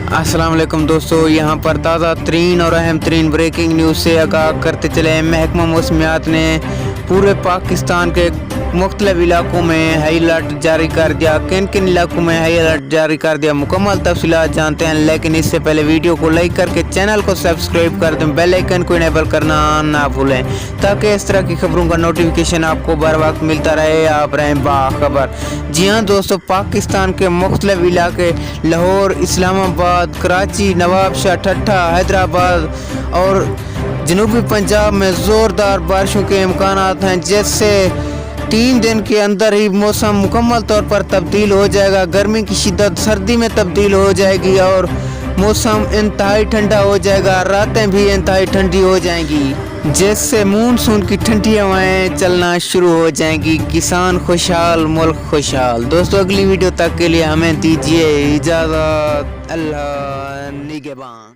अस्सलाम वालेकुम दोस्तों, यहाँ पर ताज़ा तरीन और अहम तरीन ब्रेकिंग न्यूज़ से आगाह करते चले। महकमा मौसमियात ने पूरे पाकिस्तान के मुख्तलिफ इलाकों में हाई अलर्ट जारी कर दिया। किन किन इलाकों में हाई अलर्ट जारी कर दिया, मुकम्मल तफसीलात जानते हैं। लेकिन इससे पहले वीडियो को लाइक करके चैनल को सब्सक्राइब कर दें, बेल आइकन को इनेबल करना ना भूलें, ताकि इस तरह की खबरों का नोटिफिकेशन आपको बर वक्त मिलता रहे, आप रहें बाखबर। जी हाँ दोस्तों, पाकिस्तान के मुख्तलिफ इलाके लाहौर, इस्लामाबाद, कराची, नवाबशाह, ठट्ठा, हैदराबाद और जनूबी पंजाब में ज़ोरदार बारिशों के इम्कानात हैं, जिससे 3 दिन के अंदर ही मौसम मुकम्मल तौर पर तब्दील हो जाएगा। गर्मी की शिद्दत सर्दी में तब्दील हो जाएगी और मौसम इंतहाई ठंडा हो जाएगा। रातें भी इंतहाई ठंडी हो जाएंगी, जिससे मानसून की ठंडी हवाएं चलना शुरू हो जाएंगी। किसान खुशहाल, मुल्क खुशहाल। दोस्तों, अगली वीडियो तक के लिए हमें दीजिए इजाज़त। अल्लाह निगहबान।